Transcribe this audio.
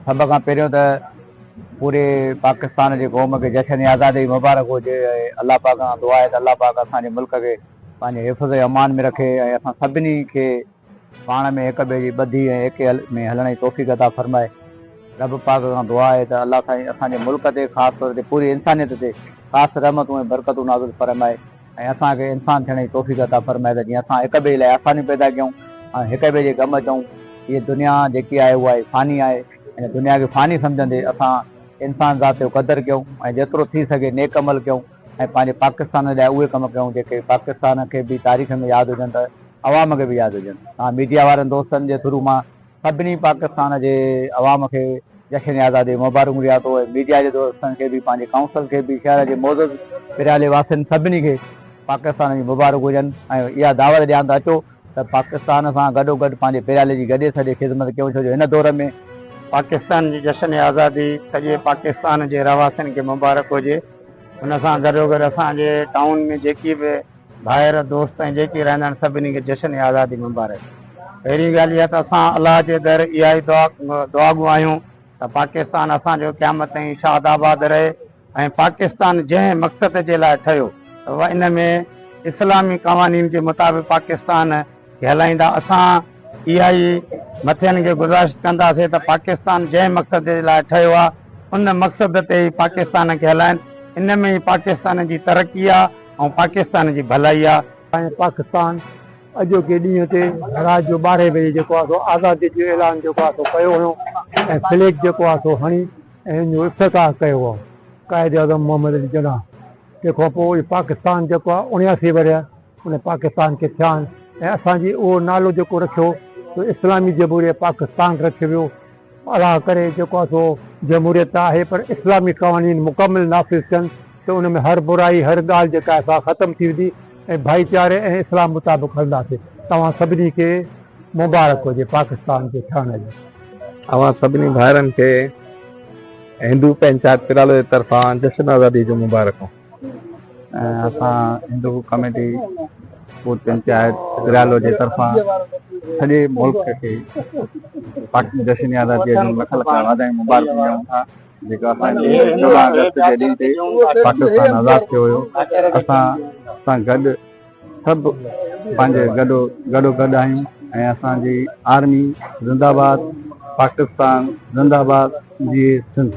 सब खां पहिरियों त पूरे पाकिस्तान के क़ौम के जश्न आज़ादी मुबारक हुजे। अल्लाह पाक खां दुआ है त अल्लाह पाक असांजे मुल्क के पंहिंजे हिफ़्ज़ अमान में रखे ऐं असां सभिनी खे पाण में हिक ॿिए जी ॿधी ऐं एके में हलण जी तौफ़ीक़ अता फरमाए। रब पाक खां दुआ है त अल्लाह साईं असांजे मुल्क ते ख़ासि तौर ते पूरी इंसानियत ते ख़ासि रहमतूं ऐं बरकतूं नाज़िल फरमाए ऐं असांखे इंसान थियण जी तौफ़ीक़ अता फरमाए त जीअं असां हिक ॿिए लाइ आसानियूं पैदा कयूं ऐं हिक ॿिए जे कमु अचूं। ये दुनिया जेकी आहे उहा फ़ानी आहे ऐं दुनिया खे फ़ानी सम्झंदे असां इंसान ज़ात जो क़दुरु कयूं ऐं जेतिरो थी सघे नेक अमल कयूं ऐं पंहिंजे पाकिस्तान लाइ उहे कम कयूं जेके पाकिस्तान खे बि तारीख़ में यादि हुजनि त अवाम खे बि यादि हुजनि। तव्हां मीडिया वारनि दोस्तनि जे थ्रू मां सभिनी पाकिस्तान जे अवाम खे जश्न आज़ादी मुबारक ॾियां थो। मीडिया जे दोस्तनि खे बि पंहिंजे काउंसिल खे बि शहर जे मौजूद पिराले वासियुनि सभिनी खे पाकिस्तान जी मुबारक हुजनि ऐं इहा दावत ॾियां त अचो त पाकिस्तान सां गॾोगॾु पंहिंजे पिराले जी गॾे सॼे ख़िदमत कयूं। छो जो हिन दौर में पाकिस्तान जी जश्न आज़ादी सॼे पाकिस्तान जे रहवासियुनि खे मुबारक हुजे। हुन सां गॾोगॾु असांजे टाउन में जेकी बि भाइर दोस्त ऐं जेके रहंदा आहिनि सभिनी खे जश्न आज़ादी मुबारक। पहिरीं ॻाल्हि इहा त असां अलाह जे दर इहा ई दुआ घुरायूं त पाकिस्तान असांजो क़यामत ताईं शादाबाद रहे ऐं पाकिस्तान जंहिं मक़सद जे लाइ ठहियो त इन में इस्लामी क़वानीन जे मुताबिक़ पाकिस्तान खे हलाईंदा। असां इहा ई मथियनि खे गुज़ारिश कंदासीं त पाकिस्तान जंहिं मक़सद जे लाइ ठहियो आहे उन मक़सद ते ई पाकिस्तान खे हलाइनि। इन में ई पाकिस्तान जी तरक़ी आहे ऐं पाकिस्तान जी भलाई आहे। ऐं पाकिस्तान अॼोके ॾींहं ते राति जो 12 बजे जेको आहे सो आज़ादी जो ऐलान जेको आहे सो कयो हुयो ऐं फ्लैग जेको आहे सो हणी ऐं हिन जो इफ़्तिताह कयो आहे क़ाइद आज़म मोहम्मद अली जिन्नाह। तंहिंखां पोइ पाकिस्तान जेको आहे 79 वरिया उन पाकिस्तान खे थिया आहिनि ऐं असांजी उहो नालो जेको रखियो सो इस्लामी जमहूरियत पाकिस्तान रखियो वियो। अलाह करे जेको आहे सो जमहूरियत आहे पर इस्लामी क़वानीन मुकमिल नाफ़िज़ थियनि त उन में हर बुराई हर ॻाल्हि जेका आहे सा ख़तमु थी वेंदी ऐं भाईचारे ऐं इस्लाम मुताबिक़ हलंदासीं। तव्हां सभिनी खे मुबारक हुजे पाकिस्तान जे थियण जो। अवां सभिनी भाइरनि खे हिंदू पंचायत पिरालो जे तरफ़ां जश्न आज़ादी जो मुबारक हो। असां हिंदू कमेटी फूड पंचायत पिरालो जे तरफ़ां सॼे मुल्क खे जश्न आज़ादी जूं लख लख वाधायूं मुबारक ॾियूं था जेका असांजे 16 अगस्त जे ॾींहं ते पाकिस्तान आज़ादु थियो हुयो। असां सां गॾु सभु पंहिंजे गॾो आहियूं ऐं असांजी आर्मी ज़िंदाबाद, पाकिस्तान ज़िंदाबाद, जी सिंध।